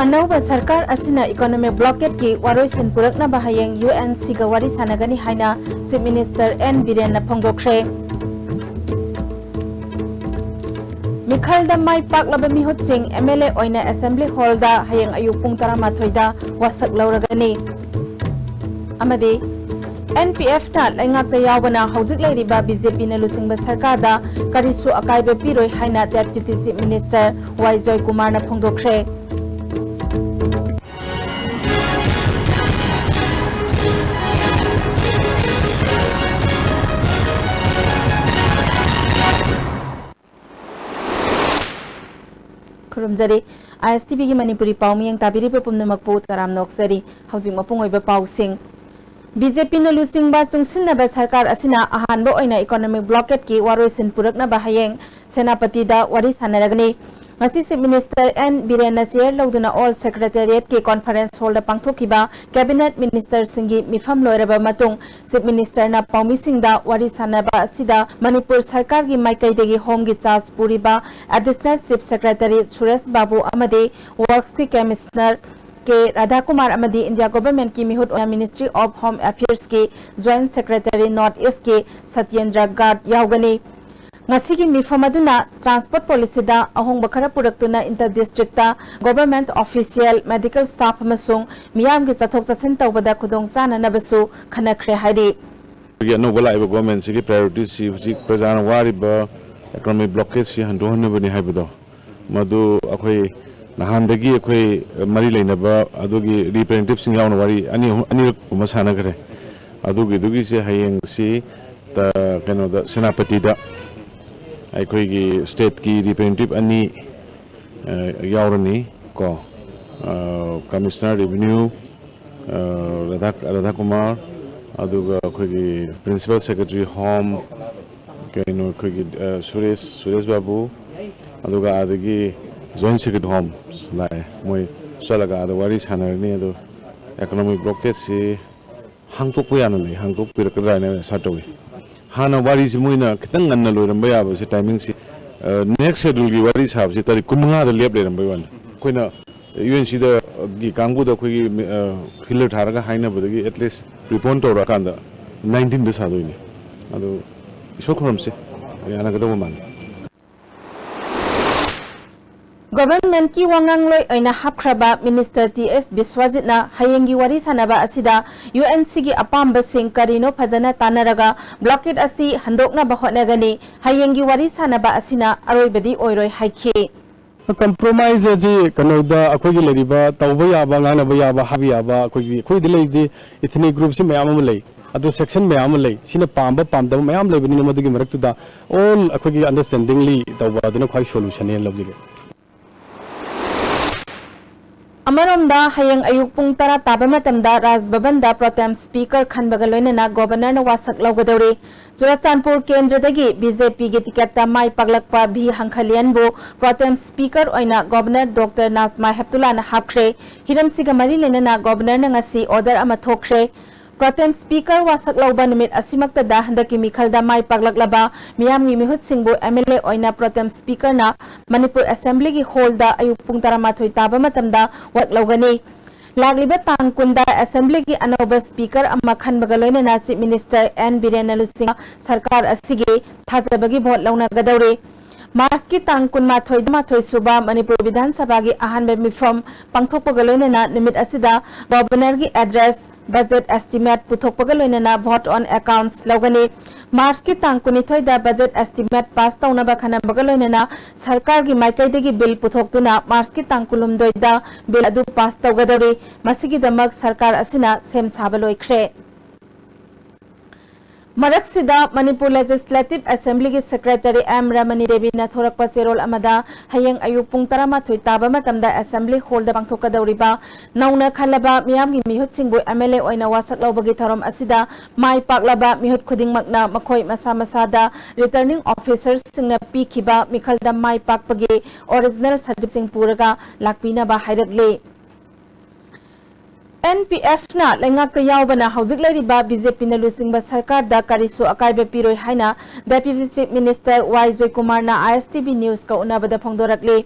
अनौबा सरकार असिना economic blockade की वारोइसिन पुरकना बाहायेंग UNC का वारी सानगनी हाइना चीफ मिनिस्टर एन बीरेन फोंदोखरे मिखल दा माई पाकलाबा मिहुतसिंग MLA ओइना असेंबली हॉल दा हायेंग अयुक पुंग 13 दा वासक लौरगनी अमदे NPF ता लैंगाक यावना हौजिक लैरिबा BJP ना लुसिंगबा सरकार दा करिसु अकाइबे पिरोय हाइना deputy chief minister Y Joykumar ना फोंदोखरे खुरुमजरी ISTV की मणिपुरी पाव मियंग ताबिरिबा पुमनमकपु तराम नोक्सरी हौजिक मपुंग ओइबा पावसिंग BJP ना लुसिंगबा चुंगसिनबा सरकार असिना अहानबा ओइना इकोनॉमिक ब्लॉकेट की वारोइसिन पुरकना बाहायेंग सेनापति दा वारी सानरगनी ngasi Chief Minister N Biren Nasir Loduna All Secretariat के कॉन्फ्रेंस हॉल दा पांगथोकिबा कैबिनेट मिनिस्टर सिंगी मिफम लोयरबा मतुंग Chief Minister ना पाउमी सिंगदा वारी सानबा असिदा मणिपुर सरकार की माइकैदेगी होम की चार्ज पुरिबा additional chief secretary Suresh Babu अमदे वर्क्स की कमिश्नर के राधा कुमार अमदी इंडिया गवर्नमेंट की मिहुत मिनिस्ट्री ऑफ होम अफेयर्स के ज्वाइंट सेक्रेटरी नॉर्थ ईस्ट के सत्येंद्र गार्ड यावगनी ngasi mifam aduna transport policy da ahong bakara puraktuna inter district ta government official medical staff amasung miyam gi chathok chasin tawbada khudong chana nabasu khanakhre hairi no gola iba government si priorities si prajan wari ba economic blockage si hando hanbani haibado madu akhoi nahan dagi akhoi mari leina ba adugi representative sing yauna wari ani kuma sana gare adugi se hayeng si ta kano da senapati da अखोगी state की representative अनी यावरनी को commissioner revenue Radha Kumar अदुगा अखोगी principal secretary home कनो अखोगी सुरेश बाबू अदुगा आदगी जॉइंट सेक्रेटरी होम लाए मोय चलगा आद वारी सानरनी अदु इकोनॉमिक ब्लॉकेज से हांगतोक याना ले हांगतोक पिरकद्राने साटोई हाना वारी से मुइना खितंग गन्ना लोरम बया बसे टाइमिंग से नेक्स्ट शेड्यूल की वारी साहब से तारीख 15 दा लेप लेरम बयवन कोइना UNC दा की कांगबु दा कोई फिलर थारगा हाइना बदगी एटलीस्ट रिपोर्ट तोरा कांदा 19 दा सादोइनी अदो इसोखरम से याना गदो मान गवर्नमेंट की वांगांग लोय ओइना हापख्राबा मिनिस्टर TS बिस्वाजितना हायेंगी वारी सानबा असिदा UNC की अपाम्ब सिंह करिनो फजना तानरगा ब्लॉकेट असि हंदोकना बहोनगनी हायेंगी वारी सानबा असिना अरोइबदी ओइरोय हाइखे compromise ji kanoda akogi leriba tawba yaba ngana ba yaba habi yaba akogi khoi dilei ji ethnic group si mayam am lei adu section mayam lei sina pamba pamda mayam lei bini madugi maraktu da all akogi understandingly tawba aduna khoi solution en loblige अमरोमदा हयंग अयुक पुंग 10 ताबा मतमदा राज भवन दा pro tem speaker खनबगा लोइनना governor न वासक लौगदौरे Churachandpur केंद्रदगी BJP गे ticket ता माई पगलकपा भी हंखलियनबो pro tem speaker ओइना governor doctor Najma हेप्तुला न हापख्रे हिरमसिगा मरी लेनना governor न ngasi order अमा थोखरे pro tem speaker वासक लौबा निमित असिमक्ता दा हंदकी मिखलदा माई पगलकलबा मियामगी मिहुत सिंगबो MLA ओइना pro tem speaker ना मणिपुर असेंबली की हॉल दा अयुक पुंग 13 ताबा मतमदा वक लौगनी लागलिबा तांग कुंदा असेंबली की अनौबा स्पीकर अमा खनबगा लोइनना चीफ मिनिस्टर एन बीरेन लुसिंग सरकार असिगे थाजबगी भोट लौना गदौरे मार्च की तांग कुनमाथोई सुबा मणिपुर विधानसभा की अहानबे मिफम पांगथोकपगा लोइनना निमित असिदा गवर्नर की एड्रेस बजट एस्टिमेट पुथोकपगा लोइनना भोट ऑन अकाउंट्स लौगनी मार्च की तांग कुनिथोई दा बजट एस्टिमेट पास तौनबा खनबगा लोइनना सरकार की माइकैदेगी बिल पुथोकतुना मार्च की तांग कुलुमदोई दा बिल अदु पास तौगदौरे मसिगिदमक सरकार असिना सेम साबा लोइख्रे मरक्सिदा मणिपुर लेजिस्लेटिव असेंबली की सेक्रेटरी एम रमनी देवी न थोरकपा सेरोल अमदा हयंग अयुक पुंग 13 ताबा मतमदा असेंबली हॉल दा पांगथोकदौरिबा नौना खलबा मियामगी मिहुत सिंगबो MLA ओइना वासक लौबगी थरम असिदा माई पाकलबा मिहुत खुदिंगमकना मखोय मसा मसादा रिटर्निंग ऑफिसर्स सिंगना पीखिबा मिखलदा माई पाकपगी ओरिजिनल सर्टिफिकेट पुरगा लाकपिनाबा हाइरकले NPF na lengak yaubana hauzik leriba BJP na lusingba sarkar da karisu akaiba piroi haina Deputy Chief Minister Y Joy Kumar na ISTV News ka unabada phongdorakle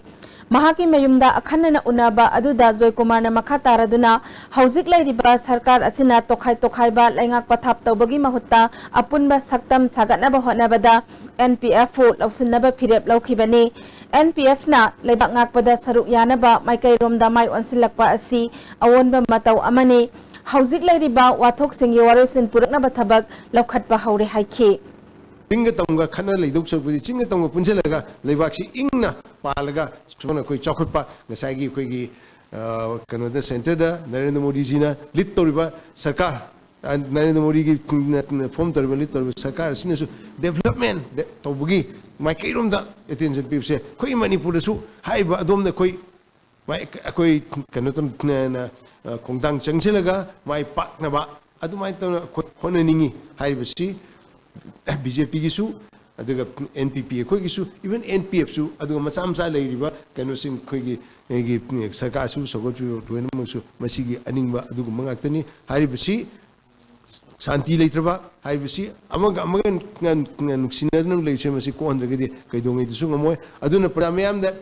Mahaki mayumda akhanana unaba aduda Joy Kumarna makha taraduna hauzik lairiba sarkar asina tokhai ba laingak pathap tawbagi mahutta apunba saktam sagatnaba hotnabada NPF lausinnaba phirep laukhibani NPF na leibak ngakpada saruk yanaba maikai romda mai onsilakpa asi awonba matau amani hauzik lairiba wathok singi warosin puraknaba thabak laukhatpa haure haiki Cinga tonga khana leidok sorpudi cinga tonga punjelaga leibaksi ingna palaga sumana koi chakutpa ngasai koi gi kanoda center da Narendra Modi ji na lit toriba sarkar Narendra Modi gi form toriba lit toriba sarkar sinasu development tobugi mai kairom da attention pipse koi Manipur su haiba adom da koi mai koi kanoton na kongdang changchelaga mai pak na ba adu mai to khona ningi haiba si BJP gisu aduga NPP ko gisu even NPF su aduga macam sa leiriba kanu sing ko gi sarkar su sogot doena mangsu masigi aningba aduga mangaktani haribasi santi leitraba haribasi amaga nuksinadnam leise masi ko andragedi kaidongai su ngamoy aduna pramyam da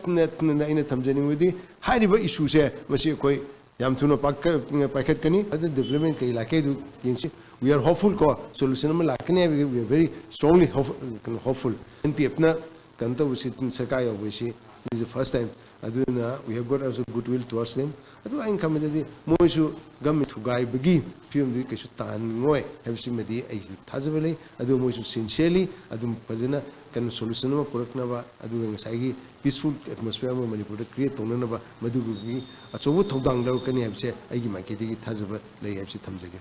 ina thamjani widi hariba issue se masi koi yam thuno paket kani adu development kai lake du yinsi we are hopeful ko solution ma lakne we are very strongly hopeful NPF na kanta usit sarkar yo wisi this is the first time aduna we have got also goodwill towards them adu ain kamedi moisu government hugai bagi film di kesu tan ngoi habsi medi ai thazabele adu moisu sincerely adu pajana kan solution ma purakna ba adu ngasai peaceful atmosphere ma Manipur create tongna ba madu gi achobu thodang daw kani habse ai gi market gi thazaba lei habsi thamjage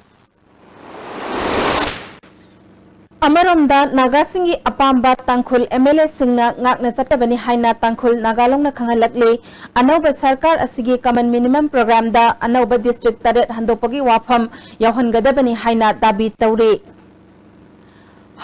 Amaromda Nagasingi Apamba Tangkhul MLA Singna ngakna chatabani haina Tangkhul Nagalongna khangalakle anauba sarkar asigi common minimum program da anauba district taret handopagi wafam yauhangadabani haina dabi tawre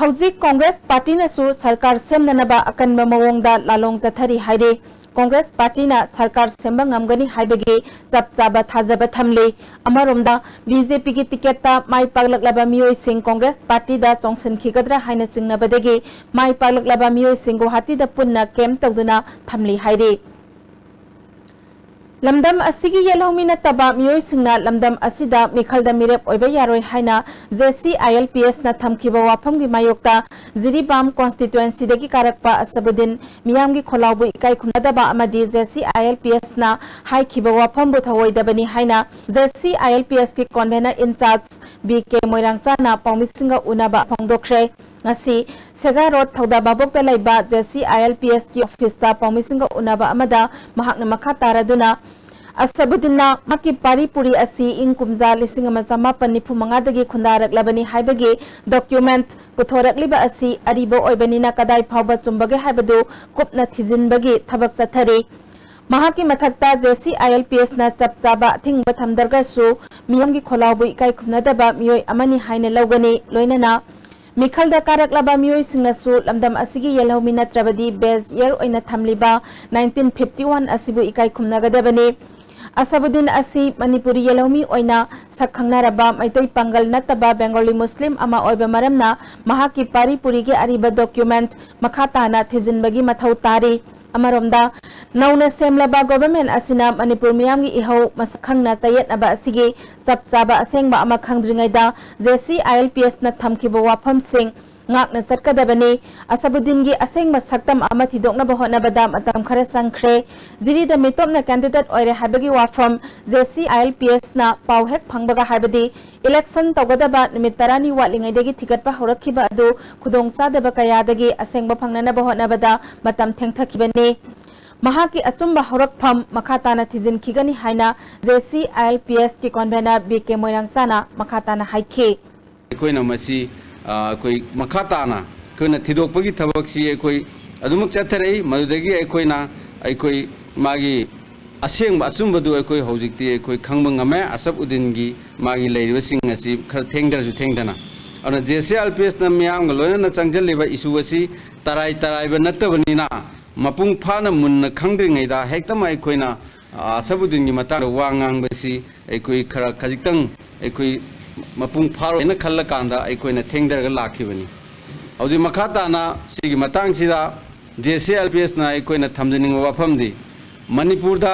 Hauzik Congress Party na su sarkar semnanaba akanba mawongda lalong jathari haire Congress Party na sarkar semba ngamgani haibagi chapchaba thajaba thamle amaromda BJP gi ticket ta mai paglaklaba miyoi sing Congress Party da chongsen khigadra haina singnabadegi mai paglaklaba miyoi sing Guwahati da punna kem tawduna thamli haire Lamdam asigi yelhomina taba miyoi singna lamdam asida mikhalda mirep oiba yaroi haina JCILPS na thamkiba wafamgi mayokta Jiribam constituency dagi karakpa asabudin miyamgi kholawbu ikai khunadaba amadi JCILPS na haikhiba wafambu thawoidabani haina JCILPS ki convener in charge BK Moirangsa na paumisinga unaba phangdokre ngasi Sega Road Thauda Babokta laiba JCILPS ki office ta paumisinga unaba amada mahakna makha taraduna Asabudina maki paripuri asi ing kumza lising masama panipu mangadagi khundarak labani haibagi document puthorak liba asi aribo oibanina kadai phawba chumbage haibadu kupna thijinbagi thabak chathari mahaki mathakta JCILPS na chapchaba thingba thamdarga su miyamgi kholawbu ikai khunadaba miyoi amani haina lawgani loinana Mikhalda karaklaba miyoi singnasu lamdam asigi yelhomina trabadi base year oina thamliba 1951 asibu ikai khumnagadabani Asabudin asi Manipuri yelhomi oina sakhangnaraba maitai pangal nataba Bengali Muslim ama oiba maramna mahaki paripuri ge ariba document makhatana thijinbagi mathau tari amaromda nauna semlaba government asina Manipur miyamgi ihau masakhangna chayetnaba asigi chapchaba asengba ama khangdringaida JCILPS na thamkiba wafam sing ngakna satkadabani Asabudin gi asengba saktam ama thidokna bahonabada matam khara sangkhre jiri da mitopna candidate oire habagi wafam JCILPS na pauhek phangbaga habadi election tawgadaba nimit tarani walingai degi thigatpa horakhiba adu khudong sadaba kayadagi asengba phangnana bahonabada matam thengthakibani mahaki asumba horakpham makhatana thijin khigani haina JCILPS ki convener BK Moirangsana makhatana haikhe koina masi koi makhatana koina thidokpagi thabaksi koi adumuk chatharei madudagi koina koi magi asengba achumbadu koi hojikti koi khangba ngame asab udingi magi leiribasing asi khar thengdarju thengdana ana JCILPS na miyam loina na changjaliba issue asi tarai ba nattabanina mapung phana munna khangdringaida hektamai koina asabudingi matang wangang basi koi khara khajitang koi mapung pharo ena khalla kanda koina thengdarga lakhibani audi makhata na sigi matang sida JCILPS na koina thamjaning wafamdi Manipurda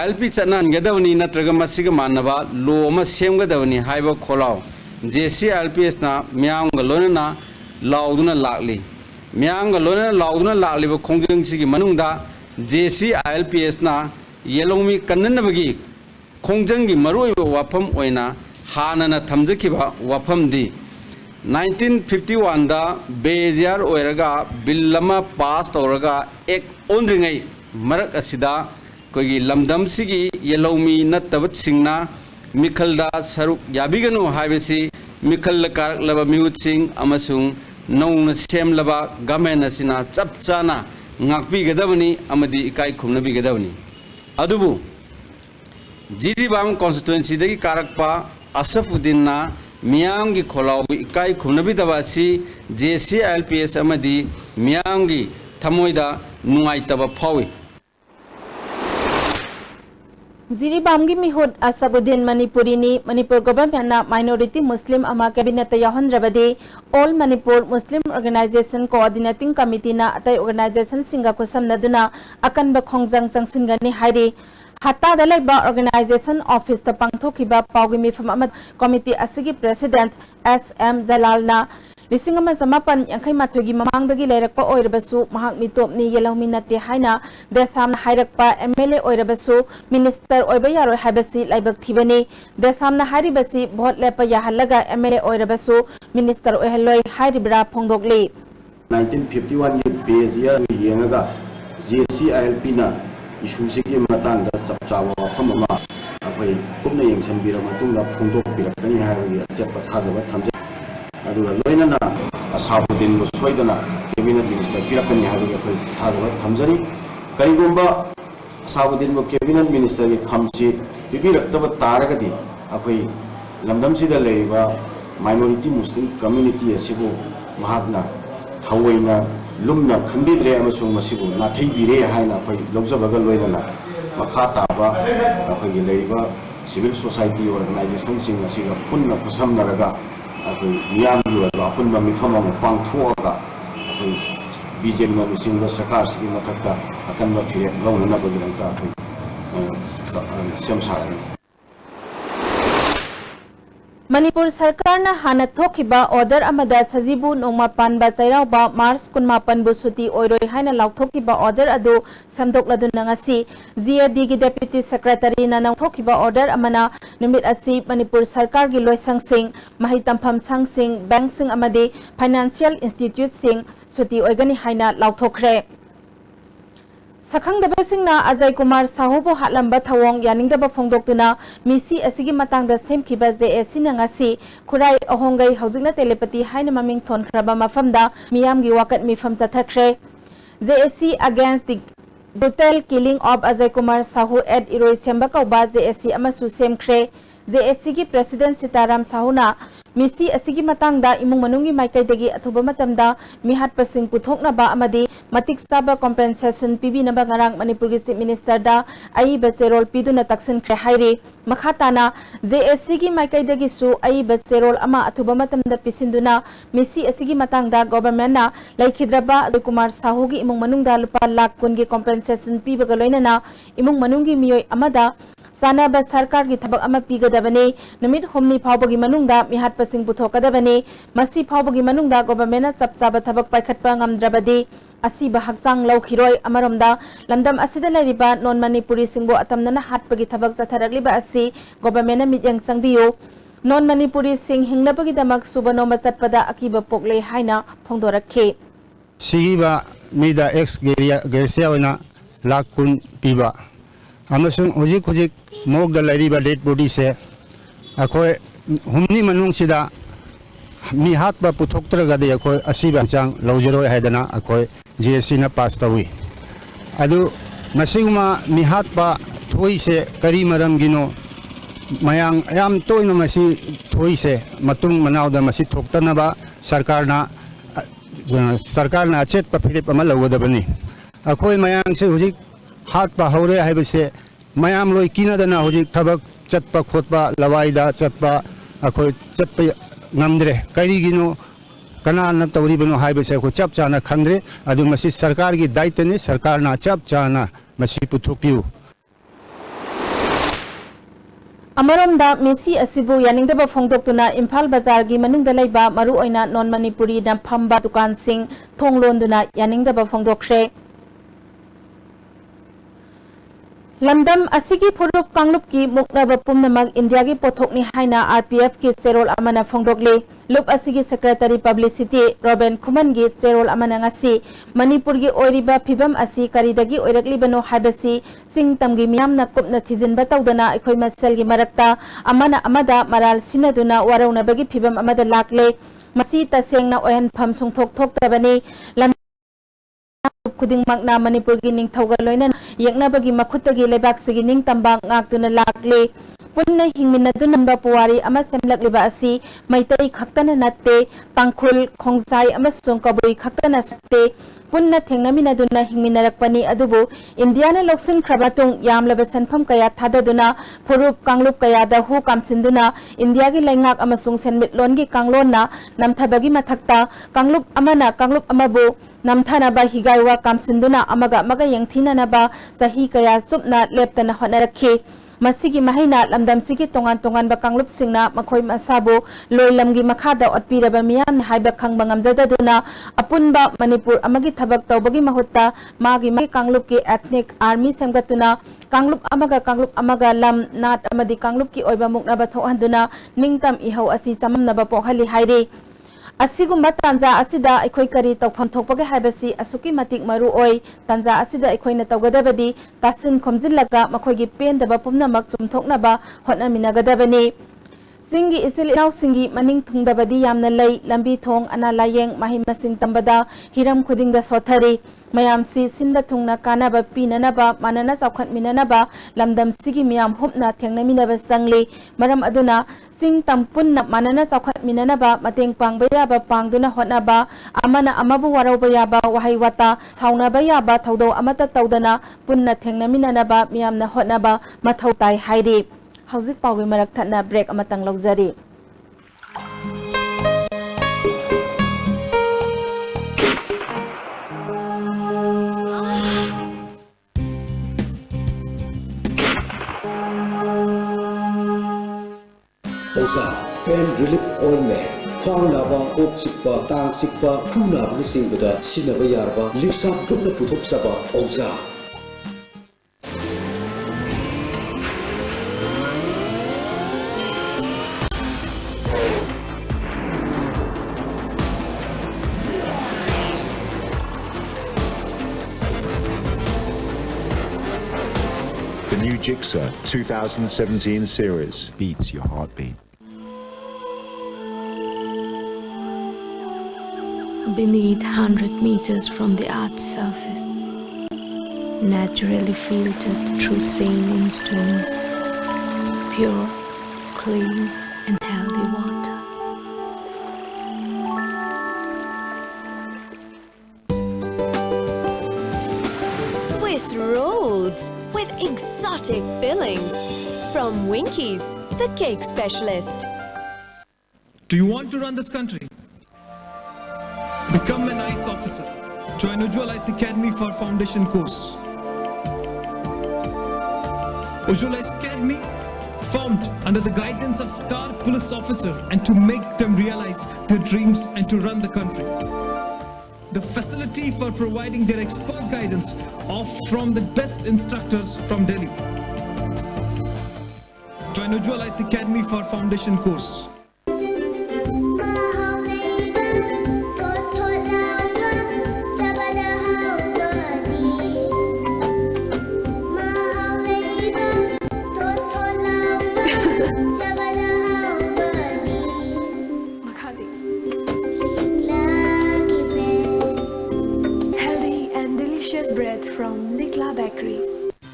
ILP ꯆꯠꯅꯍꯟꯒꯗꯕꯅꯤ ꯅꯠꯇ꯭ꯔꯒ ꯃꯁꯤꯒ ꯃꯥꯟꯅꯕ ꯂꯣ ꯑꯃ ꯁꯦꯝꯒꯗꯕꯅꯤ ꯍꯥꯏꯕ ꯈꯣꯜꯂꯥꯎ JC ILPS ꯅ ꯃꯤꯌꯥꯝꯒ ꯂꯣꯏꯅꯅ ꯂꯥꯎꯗꯨꯅ ꯂꯥꯛꯂꯤ ꯃꯤꯌꯥꯝꯒ ꯂꯣꯏꯅꯅ ꯂꯥꯎꯗꯨꯅ ꯂꯥꯛꯂꯤꯕ ꯈꯣꯡꯖꯪꯁꯤꯒꯤ ꯃꯅꯨꯡꯗ JC ILPS ꯅ ꯌꯦꯂꯧꯃꯤ ꯀꯟꯅꯅꯕꯒꯤ ꯈꯣꯡꯖꯪꯒꯤ ꯃꯔꯨꯑꯣꯏꯕ ꯋꯥꯐꯝ ꯑꯣꯏꯅ ꯍꯥꯟꯅꯅ ꯊꯝꯖꯈꯤꯕ ꯋꯥꯐꯝꯗꯤ 1951 दा बेजियार ओइरगा बिल अमा पास तौरगा एक ओंद्रिङै मरक असिदा कोई लमदम सिगी येलौमी नत्तबत सिंगना मिखलदा सरुक याबिगनु हाइबेसी मिखल कारकलबा मिउतसिंग अमसुंग नौन सेमलबा गवर्नमेंट असिना चपचाना ngakpigedabani amadi ikai khumnabigedabani adubu Jiribam constituency dagi karakpa Asafuddin na Miyangi Kholau ikai khumnabidabasi JC ILPS amadi Miyangi Thamoida nungaitaba phawi Jiribamgi mihut Asabuddin Manipuri ni Manipur government na minority Muslim ama cabinet yahandrabadi All Manipur Muslim Organization Coordinating Committee na atai organization singa kosamnaduna akanba khongjang changsingani hairi Hatta dalaiba organization office ta pangthokiba pawgi mifam amad committee asigi president SM Jalal na Lisingama Samapan Yankai Mathugi Mamangdagi Lerakpa Oirabasu Mahak Mitopni Yelauminati Haina Desam Hairakpa MLA Oirabasu Minister Oibayaro Habasi Laibak Tibani Desamna Haribasi Bot Lepa Yahalaga MLA Oirabasu Minister Oheloi Haribra Pongdogli 1951 page year yengaga JCILP na issue sigi matang da chapchawa wafamama apai kumna yengsanbira matungda phongdokpirakani haibagi acheppa thajaba thamja aduga loinana Asabuddin bu soidana cabinet minister pirakani haibagi apai thajaba thamjari karigumba Asabuddin bu cabinet minister gi khamsi bibiraktaba taragadi apai lamdamsida leiba minority Muslim community asibu mahakna thawina lumna khambidre amasung masibu nathai haina apai logjabaga loinana makha taba apai leiba civil society organization sing asiga punna khusamnaraga apai miyam yu apunba mifama pangthuaga apai BJP na misinga sarkar sigi mathakta akanba fire lawna bagiranta apai semsara Manipur Sarkar na hana thokiba order amada sajibu nongma panba chairauba March 18 bu suti oiroi haina lauthokiba order adu samdokladuna ngasi GAD gi deputy secretary na thokiba order amana numit asi Manipur Sarkar gi loisang sing mahitampham sangsing bank sing amadi financial institute sing suti oigani haina lauthokre Sakhangdaba singna Ajay Kumar Sahubo hatlamba thawong yaningdaba phongdoktuna misi asigi matangda semkhiba JSC na ngasi khurai ahongai hojikna telepati haina maming thonkraba mafamda miyamgi wakat mifam chathakre JSC against the brutal killing of Ajay Kumar Sahu at Iroi Semba kauba JSC amasu semkhre JSC gi president Sitaram Sahuna misi asigi matangda imung manungi maikaidagi athuba matamda mihat pasing puthoknaba amadi matik saba compensation pibi naba ngarang Manipur gi chief minister da ai bacherol piduna taksin khre hairi makhatana JSC gi maikaidagi su ai bacherol ama athuba matamda pisinduna misi asigi matangda government na laikhidraba Ajay Kumar Sahu gi imung manungda lupa lakh kun gi compensation pibaga loinana imung manungi miyoi amada Sanaba Sarkar gi thabak ama pigadabani namit homni phawbagi manungda mihat pasing puthokadabani masi phawbagi manungda government na chapchaba thabak paikhatpa ngamdrabadi asiba hakchang laukhiroi amaromda lamdam asida lariba non manipuri singbo atamnana hatpagi thabak chatharakliba asi government na mityang changbiyo non manipuri sing hingnabagi damak subano machatpada akiba pokle haina phongdorakhe sigiba mida ex gersia oina lakun piba amasung hojik hojik mogda lariba dead body se akoi humni manung sida mi hatba puthoktraga de akoi asiba chang lojero haidana akoi JSC na pass tawi adu masingma mi hatba thoi se kari maram gino mayang yam toino masi thoi se matung manawda masi thoktanaba sarkarna achet pa philip ama lawadabani akoi mayang se hojik hatba haure haibase mayam loi kinadana hojik thabak chatpa khotpa lawaida chatpa akoi chatpa ngamdre karigino kanana tawribano haibase ko chap chana khandre adu masi sarkar gi daitani sarkar na chap chana Masih पुथोपियु अमरोमदा Messi असिबु यानिंगदब फोंदोक्तुना Imphal बाजार की मनुंगदा लैबा मरु ओइना non Manipuri ना फंबा दुकान सिंह थोंगलोंदुना यानिंगदब फोंदोक्रे लमदम असिगी फुरुप कांगलुप की मुक्नब पुमनमक India की पोथोकनी हाइना RPF की चेरोल अमना फोंदोकले loop असिगी secretary publicity रोबेन खुमन की चेरोल अमना ngasi Manipur की ओइरिबा फिबम असि करिदगी ओइरकलिबनो हाइबसी सिंगतमगी मियामना कुपना थिजिनबा तौदना अखोय मसेलगी मरक्ता अमना अमदा मराल सिनदुना वारौनबगी फिबम अमदा लाकले मसी तसेंगना ओहनफम सुंथोक थोक्तबनी खुदिंगमकना मणिपुर की निंगथौगा लोइनन यकनबगी मखुतगी लेबाकसगी निंगतंबा ngakतुना लाकले पुन्ना हिंगमिनदुनंबा पुवारी अमा सेमलकलिबा असि मैतै खक्तना नत्ते तांखुल खोंगसाई अमसुंग कबुई खक्तना सुते पुन्ना थेंगनमिनदुना हिंगमिनरकपनी अदुबु इंडियाना लोक्सिन खरबातुंग यामलबा सनफम कया थाददुना फुरुप कांगलुप कयादा हु कामसिंदुना इंडिया की लैंगाक अमसुंग सेनमिटलोनगी कांगलोनना नमथबगी मथक्ता कांगलुप अमबु नमथानबा हिगाइवा कामसिंदुना अमगा यंगथीननबा सही कया सुपना लेप्तना होनरखी मसीगी महिना लमदमसीगी तोंगान कांगलुप सिंगना मखोय मसाबो लोइलमगी मखादा अटपीरबा मियाम हाइबा खंगबा ngamjadaduna अपुनबा मणिपुर अमगी थबक तौबगी महुत्ता मागी कांगलुप की एथनिक आर्मी सेमगतुना कांगलुप अमगा लम नाट अमदी कांगलुप की ओइबा मुकनबा थोहंदुना निंगतम इहौ असि सममनबा पोहली हाइरे असिगुम्बा तांजा असिदा अखोय करी तौफम थोपगे हाइबसी असुकी मतिक मरु ओय तांजा असिदा अखोयना तौगदबदी तासिन खोमजिल्लगा मखोयगी पेंदबा पुमनमक चुमथोकनबा होटनामिनगदबनी सिंगी इसिलिनाव सिंगी मनिंग थुंगदबदी यामना लई लंबी थोंग अना लायेंग महिम मसिंग तंबदा हिरम खुदिंगदा सोथरी मयाम सी सिनबा थुंगना कानाबा पीननबा मानना चौखटमिननबा लमदम सिगी मियाम हुपना थेंगनमिनबा संगली मरम अदुना सिंग तंपुन्ना मानना चौखटमिननबा मतेंग पांगबा याबा पांगदुना होटनबा अमना अमबु वारौबा याबा वहाई वाता साउनबा याबा थौदौ अमता तौदना पुन्ना थेंगनमिननबा मियामना होटनबा मथौ ताई हाइरि हौजिक पाउगी मरक थना break अमतंग लौजरी Osa Pain Relief Ointment Khwang naba ok sikpa tang sikpa phu naba singbuda sinaba yarba lipsa gumna puthok saba Osa The new Jigsaw 2017 series beats your heartbeat. Beneath 100 meters from the Earth's surface, naturally filtered through saline stones, pure, clean and healthy water. Swiss rolls with exotic fillings from Winkies, the cake specialist. Do you want to run this country? Become an ICE officer. Join Ujjwal ICE Academy for foundation course. Ujjwal ICE Academy formed under the guidance of star police officer and to make them realize their dreams and to run the country. The facility for providing their expert guidance from the best instructors from Delhi. Join Ujjwal ICE Academy for foundation course.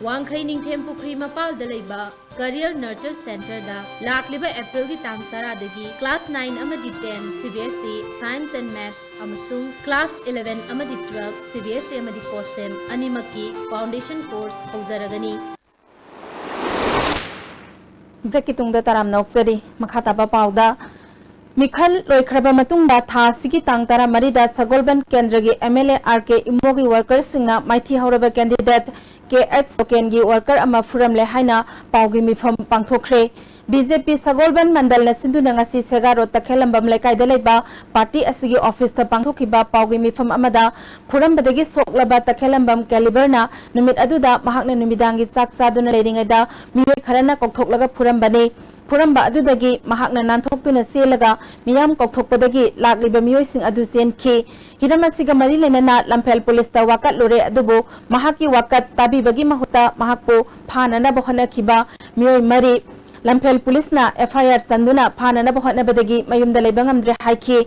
Wangkhei Ningthem Pukhri मपाल दलेबा career nurture centre दा लाखलिबा April की तांग 10 दगी class 9 अमदी 10 CBSE science and maths अमसुंग class 11 अमदी 12 CBSE अमदी कोसेम अनिमकी फाउंडेशन कोर्स हौजरगनी ब्रेक की तुंगदा तराम नौकसरी मखाताबा पाउदा मिखल लोइखरबा मतुंगदा था सिगी तांग तरा मरीदा सगोलबन केंद्र के MLA RK इमोगी वर्कर्स सिंगना माइथी हौरबा कैंडिडेट KH सोकेन की वर्कर अमा फुरम ले हाइना पाउगी मिफम पांगथोखरे BJP सगोलबन मंडल ने सिंधु नंगासी सेगारो तखेलंबम लेकाइदा लेबा पार्टी असिगी ऑफिस त पांगथोखिबा पाउगी मिफम अमदा फुरम बदगी सोकलबा तखेलंबम कैलिबरना नुमित अदुदा महाकने नुमिदांगी चाक चादुना लेरिंगैदा मियोय खरना कोकथोकलगा फुरम बने फुरम्बा अदुदगी महाकना नानथोक्तुना सेलगा मियाम कोकथोकपदगी लाक्लिबा मियोयसिंग अदु सेनखि हिरम असिगा मरी लेनना लम्फेल पुलिस ता वाकत लोरे अदुबो महाकी वाकत ताबीबगी महुता महाकपो फानना बहनखिबा मियोय मरी लम्फेल पुलिसना FIR चंदुना फानना बहनबदगी मयुमदा लेबा ngamdre हाइखि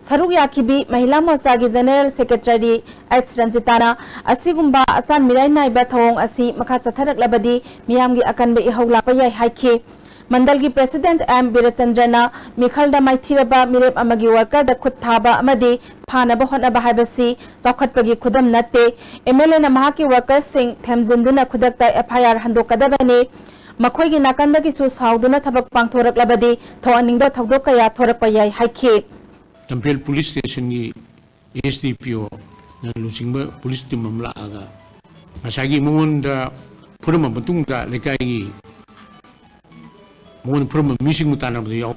सरुक याखिबी महिला मोर्चा की जनरल सेक्रेटरी H रंजिताना असिगुम्बा अचान मिराय नाइबा थवोंग असी मखा चथरकलबदी मियामगी अकनबे इहौलापा याय हाइखि मंडल की प्रेसिडेंट M बीरचंद्रना मिखल दा माइथीरबा मिरेप अमगी वर्कर दा खुद थाबा अमदी फानबा होनबा हाइबसी चौखटपगी खुदम नत्ते MLA ना महाकी वर्कर्स सिंह थेमजिंदुना खुदकता FIR हंदोकदबने मखोइगी नाकंदगी सु साउदुना थबक पांगथोरकलबदी थोअनिंगदा थौदोक कया थोरकपा याय हाइखि लम्फेल पुलिस स्टेशन की SDPO ना लुसिंगबा पुलिस टीम अमला आगा मसागी मोहनदा फुरम मतुंगदा लेकाइगी मोहन फुरम मिसिंग मुतानाबदी याव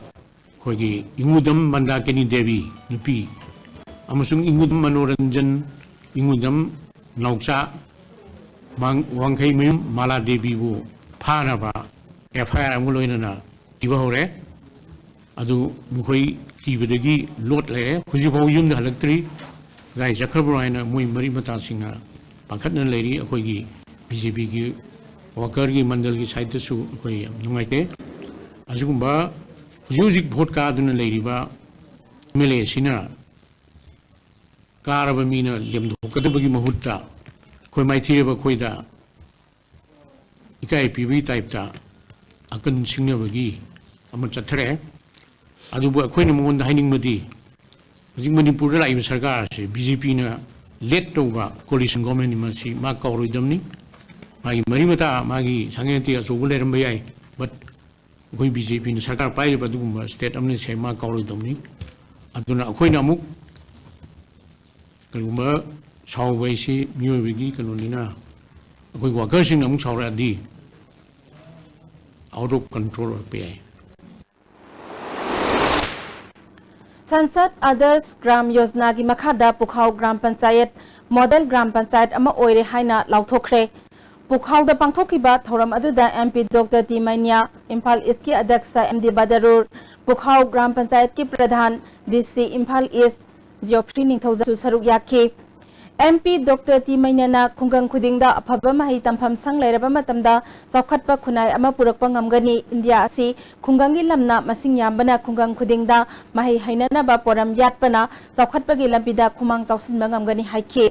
खोगी इंगुदम मंदा केनी देवी नुपी अमसुंग इंगुदम मनोरंजन इंगुदम नौचा वांखै मयुम माला देवी वो फानाबा FIR अमुलोइनना दिवा होरे अदु मुखोई कीबदगी लोट लेरे हुजिफाव युमदा हलक्तरी गाय जखरबरायना मोय मरी मतासिंगना पाखतन लेरी अखोगी BJP की वर्कर की मंडल की साइड सु अखोई नुंगाइते अजुगुम्बा हुजिक भोट कादुना लेरिबा MLA सिना कारबा मीना लेमदोकदबगी महुत्ता खोय माइथीरेबा खोयदा इकाई पीबी टाइपता अकन सिंगनबगी अम चथरे अदुबो अखोयना मोंदा हाइनिंगमदी हुजिक मणिपुर लाइब सरकार से BJP ना लेट तौबा कोलिशन गवर्नमेंट मसी मा कौरोइदमनी मागी मरीमता मागी सांगेती असोबो लेरम याय बट अखोय BJP ना सरकार पाइबा दुगुम्बा स्टेट अमने से मा कौरोइदमनी अदुना अखोयना अमुक कलुम्बा सावबैसी मियोबगी कनोनिना अखोय वर्कर्सिंग अमुक सावरादी आउट ऑफ कंट्रोल पे आए संसद आदर्श ग्राम योजना की मखादा पुखाव ग्राम पंचायत मॉडल ग्राम पंचायत अमा ओइरे हाइना लाउथोखरे पुखाव दा पांगथोखिबा थौरम अदुदा MP doctor T mania Imphal east की अध्यक्ष MD बदरुर पुखाव ग्राम पंचायत की प्रधान DC इम्फाल ईस्ट जियोफ्री निंगथौजा सरुक याखि MP डॉक्टर टी मैनिया खुंगंग खुदिंगदा अफबा मही तंफम संग लेरबा मतमदा चौखटपा खुनाय अमा पुरकपा ngamgani इंडिया असि खुंगंगी लमना मसिंग यामबना खुंगंग खुदिंगदा मही हैननाबा पोरम यातपना चौखटपागी लंबिदा खुमांग चौसिनबा ngamgani हाइखि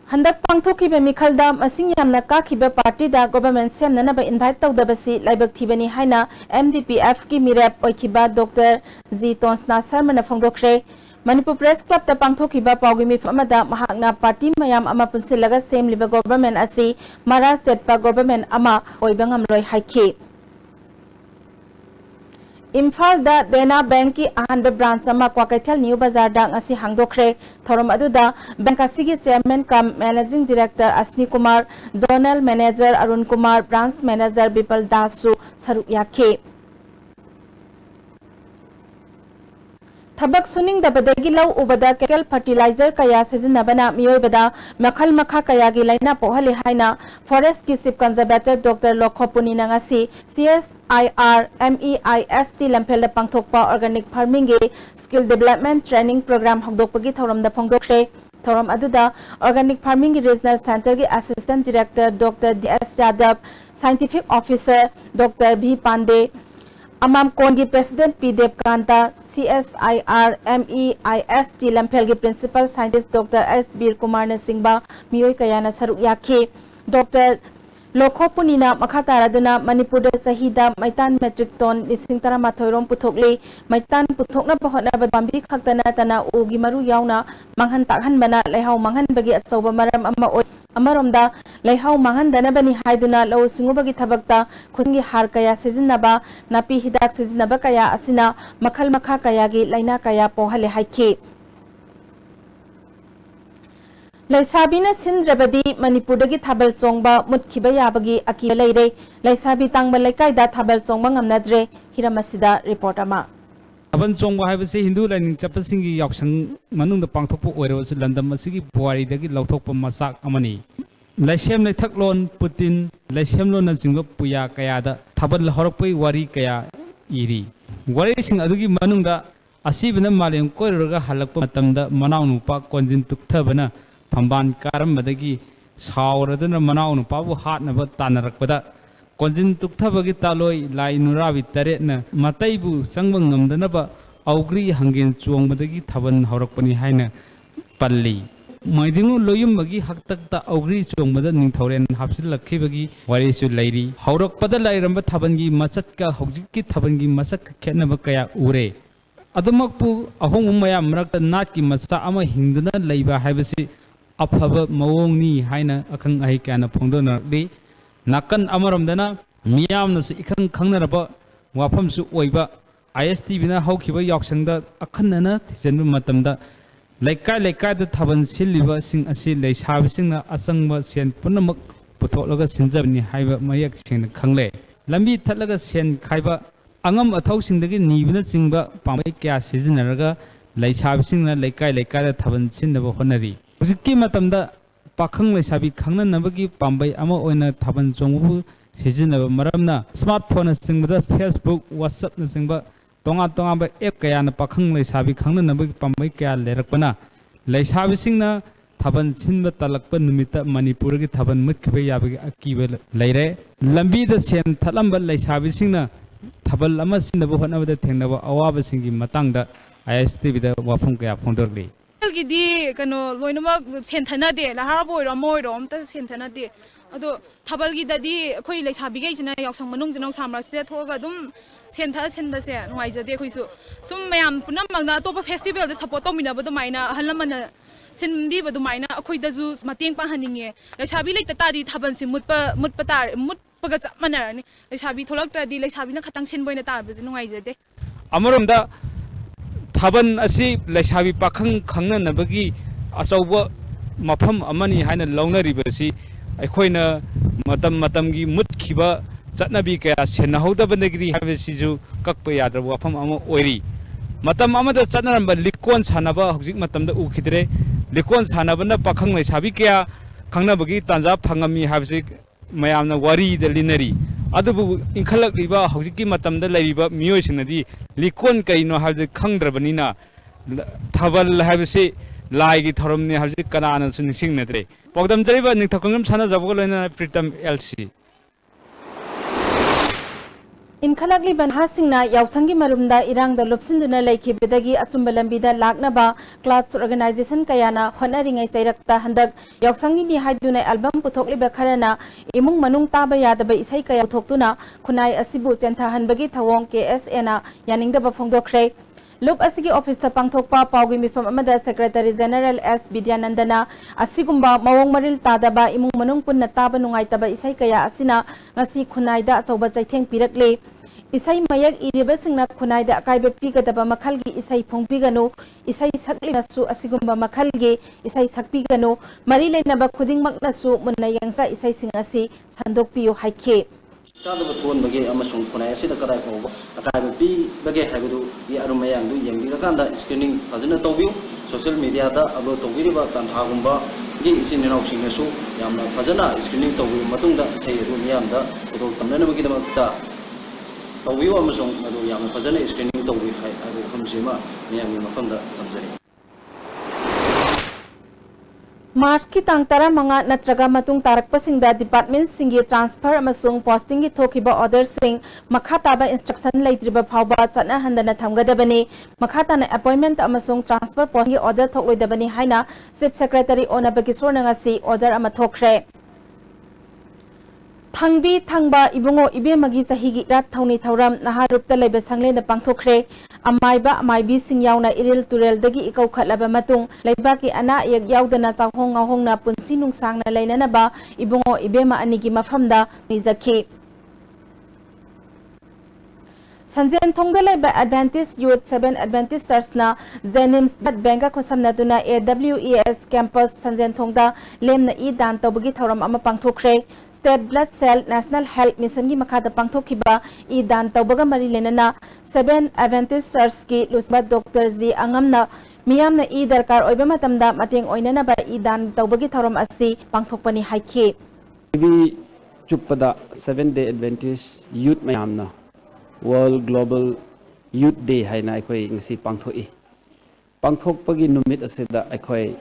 हंदक पांगथोखिबे मिखलदा मसिंग यामना काखिबे पार्टी दा गवर्नमेंट सेमननाबा इनवाइट तौदबसी लाइबक थिबनी हाइना MDPF की मिरेप ओइखिबा डॉक्टर जी तोंसना शर्मना फोंदोखरे मणिपुर प्रेस क्लब दा पांगथोखिबा पाउगी मिफमदा महाकना पार्टी मयाम अमा पुनसिलगा सेमलिबा गवर्नमेंट असि मरा सेटपा गवर्नमेंट अमा ओइबा ngamloi हाइखि इम्फाल दा देना बैंक की अहनब ब्रांच अमा क्वाकैथल न्यू बाजार दा ngasi hangdokre थौरम अदुदा बैंक असिगी chairman cum managing director Ashni Kumar zonal manager Arun Kumar branch manager Bipal दासु सरुक याखे थबक सुनिंग दबदगी लौ उबदा केमिकल फर्टिलाइजर कया सिजनबना मियोबदा मखल मखा कया गी लाइना पोहले हाइना फॉरेस्ट की चीफ कंजर्वेटर डॉक्टर लोखोपुनी नंगासी CSIR MEIST लम्फेल पांगथोकपा ऑर्गेनिक फार्मिंग गे स्किल डेवलपमेंट ट्रेनिंग प्रोग्राम हगदोकपगी थौरम द फोंगदोखरे थौरम अदुदा ऑर्गेनिक फार्मिंग की रीजनल सेंटर की assistant director doctor DS Yadav scientific officer doctor V Pandey अमाम कोन की president P Devakanta CSIR MEIST Lamphel की principal scientist doctor S Bir Kumar ने सिंबा मियोय कयाना सरुक याखि डॉक्टर लोखोपुनीना मखातारादुना मणिपुर सहीदा मैतान मेट्रिक टन 13 रोम पुथोकले मैतान पुथोकना बहना बांबी खक्तना तना उगी मरु यावना मांगहन ताकहन बना लेहाव मांगहन बगी अचौबा मरम अमा ओय अमरोमदा लेहाउ मांगहनदनबनी हाइदुना लौ सिंगुबगी थबकता खुदंगी हार कया सिजिनबा नापी हिदाक सिजिनबा कया असिना मखल मखा कयागी लाइना कया पोहले हाइखी लैसाबीना सिंद्रबदी मणिपुरदगी थाबल चोंगबा मुतखिबा याबगी अकीबा लैरे लैसाबी तांगबा लैकायदा थाबल चोंगबा ngamnadre हिरामसिदा रिपोर्ट अमा थाबल चोंगबा हाइबसे हिंदू लाइनिंग चपसिंगी यावसंग मनुंगदा पांगथोकपो ओइरबसे लंदम असिगी पुवारीदगी लौथोकपा मसाक अमनी लैसेम लैथकलोन पुतिन लैसेमलोन जिंगबा पुया कयादा थाबल हरपै वारी कया इरी वारीसिंग अदुगी मनुंगदा असिबना मालेम कोइरगा हलकपा मतमदा मनाव नुपा कोंजिन तुक्थबना फंबान कारमदगी सावरदना मनाव नुपाबु हातनबा तानरकपदा कोंजिन तुक्थबगी तालोय लाई नुराबि तरेटना मतैबु संगबं ngamdनबा औग्री हंगेन चोंगबदगी थाबन हरकपनि हायना पल्ली मैदिंगु लोयुमबगी हक्तकता औग्री चोंगबदा निंथौरेन हापसिलखिबगी वारिसु लैरी हौरकपदा लाइरंबा थाबनगी मसतका हौजिककी थाबनगी मसक खेनबा कया उरे अदमकपु अहोंग मया मरकता नाटकी मसा अमा हिंदना लैबा हाइबसी अफब मवोंगनी हाइना अखंग अहि क्याना फोंदोनरदि नाकन अमरमदना मियामनसु इखंग खंगनरबा वाफमसु ओइबा ISTBना हौखिबा यावसंगदा अखन्नना थिजनबा मतमदा लैकाय लैकायदा थाबन सिलिबा सिंग असि लैसाबिसिंगना असंगबा सेन पुनमक पुथोलगा सिंजबनि हाइबा मयक सिंगना खंगले लंबी थलगा सेन खाइबा अंगम अथौसिंगदगी नीबना चिंगबा पामै क्या सिजनरगा लैसाबिसिंगना लैकाय लैकायदा थाबन सिनबा होनरी हुजिक्की मतमदा पाखंग लैसाबी खंगननबगी पांबै अमा ओइना थाबन चोंगबु सिजनबा मरमना स्मार्टफोन सिंगबदा फेसबुक व्हाट्सएप न सिंगबा तोंगा तोंगा एप कयाना पाखंग लैसाबी खंगननबगी पांबै क्या लेरकपना लैसाबिसिंगना थाबन सिनबा तलकपा नुमिता मणिपुरगी थाबन मुतखिबा याबगी अकीबा लैरे लंबीदा सेन थलंबा लैसाबिसिंगना थाबल अमा सिनबा होनबदा थेंनबा अवाबसिंगी मतंगदा ISTBदा वाफम कया फोंदरली गिदी कनो लोइनमक सेंथनादे लहार बोइरो मोइरो अमता सेंथनादे अदो थाबलगिददी अखोइ लैसाबिगैजना यावसंग मनुंगजनौ सामरासिदा थोगा दुम सेंथा सेनबसे नुवाइजदे अखोइसु सुम मयाम पुनमगना तोप फेस्टिवल दे सपोर्ट तौमिनबो दुमाइना अहलमना सिनबीबो दुमाइना अखोइदजु मतेंग पाहनिंगे लैसाबि लेता तादि थाबनसि मुतपा तार मुतपगा चमनारनि लैसाबि थोलक्त्रदि लैसाबिना खतंग सिनबोइना ताबजु नुवाइजदे अमरोमदा थाबन असि लैसाबि पाखंग खंगननबगी अचौब मफम अमनी हाइना लौनरिबसि अखोइना मतम मतमगी मुतखिबा चटनबी कया सेनहौदबनगिरि हाबसिजु कक्प याद्रब वाफम अमा ओइरी मतम अमदा चटनरंबा लिकोन सानबा हौजिक मतमदा उखिद्रे लिकोन सानबना पाखंग लैसाबि कया खंगनबगी तांजा फंगमी हाबसि मयामना वारी द लिनरी अदुबु इंखलकलिबा हौजिकी मतमदा लैरिबा मियोइसिंगनदी लिकोन कइनो हाबदे खंगद्रबनिना थाबल हाबसि लाइगी थरमनि हाबसि कनानसु निसिंगनद्रे पगदम जरिबा निथकंगम साना जबगो लैना प्रीतम LC इनखलकली बनहासिंगना यावसंगी मरुमदा इरांगदा लुपसिंदुना लैखिबदगी अचुंबा लंबीदा लाकनबा क्लाउड्स ऑर्गेनाइजेशन कयाना होनरिंगै चैरक्ता हंदक यावसंगी नि हाइदुना एल्बम पुथोकलिबा खरना इमुंग मनुंग ताबा यादबा इसै कया पुथोकतुना खुनाई असिबु चेंथाहनबगी थवोंग KSA ना यानिंगदबा फोंदोखरे लुप असigi ऑफिस ता पांगथोकपा पाउगी मिफम अमदा सेक्रेटरी जनरल S विद्यानंदना असिगुंबा मवोंग मरिल तादबा इमुंग मनुंग पुन्ना ताबा नुंगाइतबा इसै कया असिना ngasi खुनाइदा अचौबा चैथेंग पिरकले इसै मयक इरिबसिंगना खुनाइदा अकाइबा पिगदबा मखलगी इसै फोंपिगनु इसै सकलिनसु असिगुंबा मखलगी इसै सकपिगनु मरि लेनबा खुदिंगमकनसु मुन्ना यंगसा इसै सिंग असि संदोकपियो हाइखे चादब थोन बगे अमसुंग खुनाय असिदा कदाय फोबा अकाइबा पि बगे हाइबदु इ अरुमयांगदु यंगिरकांदा स्क्रीनिंग फजना तौबिउ सोशल मीडिया दा अपलोड तौबिरिबा तांथागुंबा गी इसिननाउसिंगसु यामना फजना स्क्रीनिंग तौबिउ मतुंगदा सैयदु मियामदा फोटो तमननबगिदमक्ता तौबिउ अमसुंग मदु यामना फजना स्क्रीनिंग तौबि हाइबो खमसिमा मियामनि मफंदा थमजरी मार्च की तांग तरा मंगा नत्रगा मतुंग तारकपसिंगदा डिपार्टमेंट सिंगी ट्रांसफर अमसुंग पोस्टिंग की थोकिबा ऑर्डर सिंग मखा ताबा इंस्ट्रक्शन लेत्रिबा फावबा चना हंदना थमगदबनी मखा ताना अपॉइंटमेंट अमसुंग ट्रांसफर पोस्टिंग की ऑर्डर थोकलोइदबनी हाइना चीफ सेक्रेटरी ओनाबकिशोर नंगासी ऑर्डर अमा थोखरे थांबी थांबा इबुंगो इबेमगी चहिगी रात थौनी थौरम नहारुपता लेबे संगलेना पांगथोखरे Amaiba amaibi sing yauna iril turel dagi ikau khatlaba matung leibaki ana yak yaudana chawhong ngahongna punsi nungsangna leinanaba ibungo ibema anigi mafamda nizaki. Sanjen Thongda laiba Adventist Youth 7 Adventist Church na Jenims Blood Bank ko samnaduna AWES campus Sanjen Thongda lemna I dan tawbagi thoram ama pangthokre State Blood Cell National Health Mission gi makhada pangthokhiba I dan tawbaga mari lenana 7 Adventist Church ki lusba Dr. Z Angamna miyamna I darkar oiba matamda mateng oinana ba I dan tawbagi thoram asi pangthokpani haiki bi chupada 7 Day Adventist Youth mayamna World Global Youth Day haina aikoi ngasi pangthoi pangthokpagi numit aseda aikoi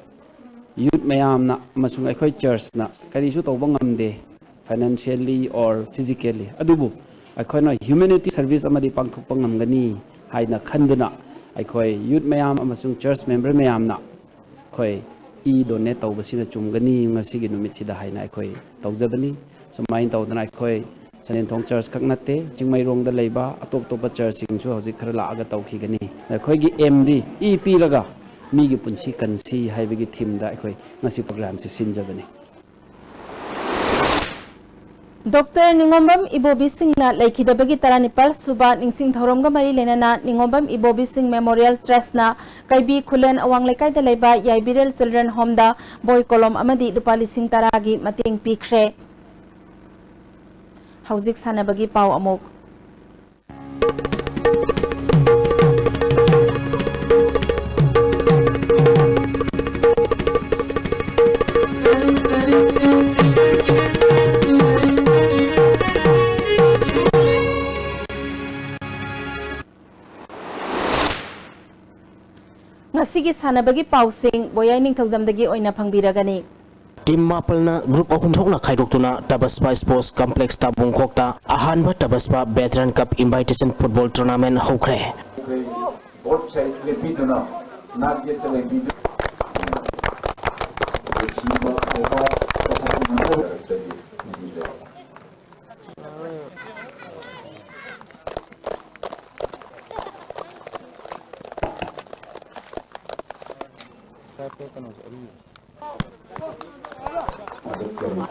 youth mayamna masung aikoi church na karisu tawba ngamde financially or physically adubu aikoi na humanity service amadi pangthokpa ngamgani haina khanduna aikoi youth mayam amasung church member mayamna khoi I donate tawbasina chumgani ngasi gi numit sida haina aikoi tawjabani sumain tawdana aikoi Sanjen Thong Church kaknate Jingmai rong da leiba atop topa church singchu hausi khara la aga tawkhigani khoi gi MD EP raga mi gi punsi kansi haibagi theme da khoi ngasi program se sinjabani Dr. Ningombam Ibobi Singh na laikidabagi taranipal suba ningsing thoromga mari lenana Ningombam Ibobi Singh Memorial Trust na kaibi khulen awang lekai da leiba Yaibirel Children Home da boy kolom amadi rupali sing taragi mating pikre Hauzik sanabagi pau amok Ngasigi sanabagi pau sing boyai ning thaujamdagi oina phangbiragani Team Mapalna Group of Humthokna Khaidokuna Tabaspa Sports Complex Tabungkhokta Ahanba Tabaspa Veteran Cup Invitation Football Tournament hokre.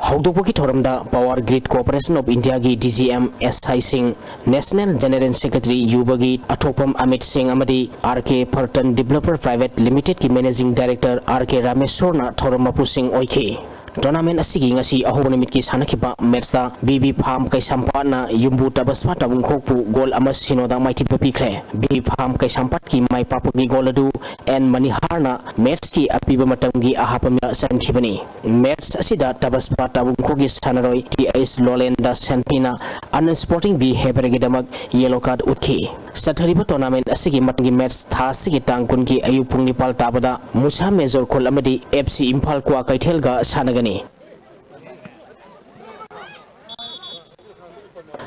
Haudopoki Thoramda Power Grid Corporation of India gi DGM SI Singh National General Secretary Yubagi Atopam Amit Singh Amadi RK Purton Developer Private Limited ki Managing Director RK Rameshwarna Thoramapu Singh Oiki Tournament asigi ngasi ahobani mitki sanakiba Mersa BB Farm Kaisampatna Yumbu Tabaspa Tabungkhokpu gol ama sinodang maiti papikre BB Farm Kaisampat ki mai papagi goladu and Maniharna match ki apiba matamgi ahapamya sankhibani match asida Tabaspa Tabungkhogi sanaroi TS Lolenda Santina unsporting behavior gidamak yellow card utki Sathariba tournament asigi matangi match tha sigi tangkun ki ayupung nipal tabada Musa Major Kol amadi FC Imphal kwa kaithelga sanagani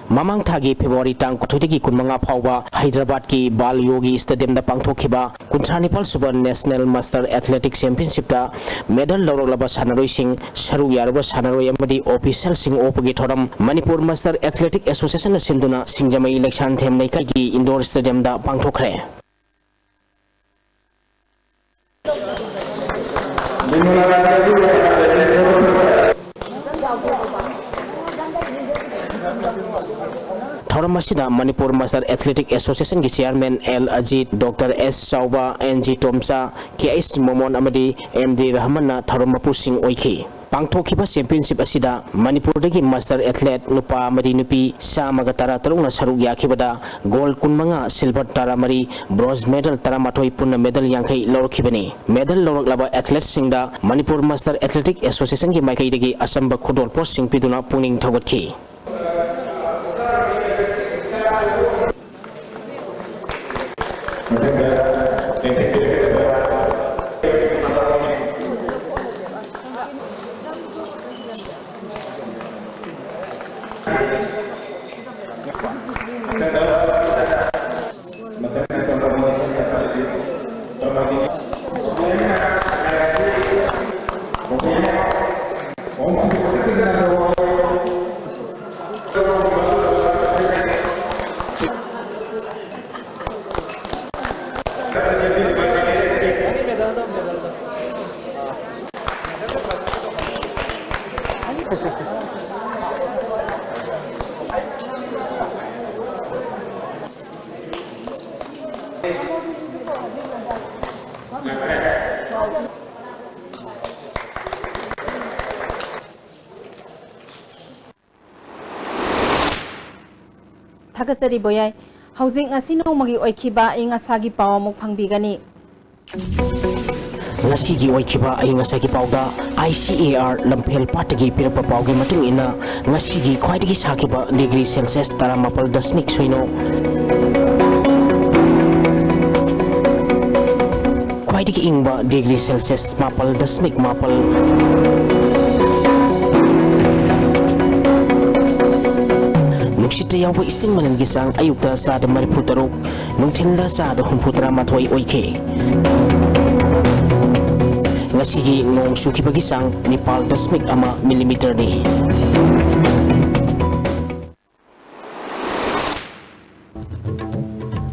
Mamang Thagi February tang kuthidagi kunmanga phawba Hyderabad ki Bal Yogi Stadium da pangthokhiba Kuntranipal Super National Master Athletic Championship da medal lawrolaba sanaroi sing saru yarba sanaroi amadi official sing opagi thoram Manipur Master Athletic Association na sinduna singjamai election them nei ki indoor stadium da pangthokre Thoramasida Manipur Master Athletic Association ki Chairman L Ajit Dr S Sauba NG Tomsa KS Momon Amadi MD Rahman Thoramapu Singh Oiki Pangthokhiba championship asida Manipur dagi master athlete nupa amadi nupi samaga tara tarungna saruk yakhibada gold kunmanga silver tara mari bronze medal tara mathoi punna medal yankhai lorkhibani medal loroklaba athletes singda Manipur Master Athletic Association ki maikai dagi asamba khudol post sing piduna puning thogatkhi थागचरी बोयाई हौजिक ngasi nongmagi oikiba ingasagi paw amuk phangbigani ngasigi oikiba ingasagi pawda ICAR lamphel patagi pirapa pawgi matung ina ngasigi khwaidagi sakiba degree celsius 18.0 khwaidagi ingba degree celsius 9.0 Nuksita yawa ising manangisang ayukta sa da mariputarok nungtilda sa da humputara matoy oike. Ngasigi ngong suki pagisang 9.ama millimeter ni.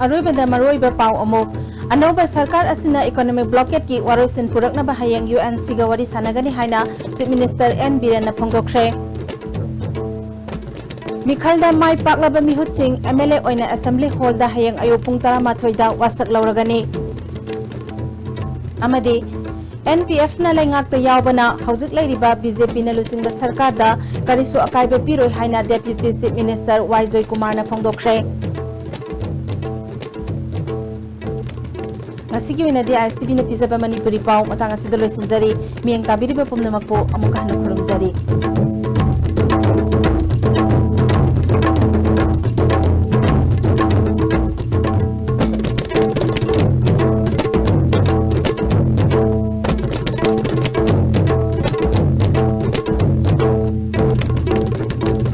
Aroibada maroiba paw amok Anoba sarkar asina economic blockade ki waroisin purakna bahayang UN sigawari sanagani haina Chief Minister N Biren na phongdokre. Mikhalda mai paklaba mihut sing MLA oina Assembly Hall da hayang ayo pung 13 da wasak lauragani. Amadi NPF na lengak ta yawbana hauzik lairiba BJP na lusingba sarkar da karisu akaiba piroi haina Deputy Chief Minister Waijoy Kumar na phongdokre. Ngasigi oina di ISTV na pizaba Manipuri paw matang asida loisinjari miyang tabiriba pumnamak po amuka hana khurumjari.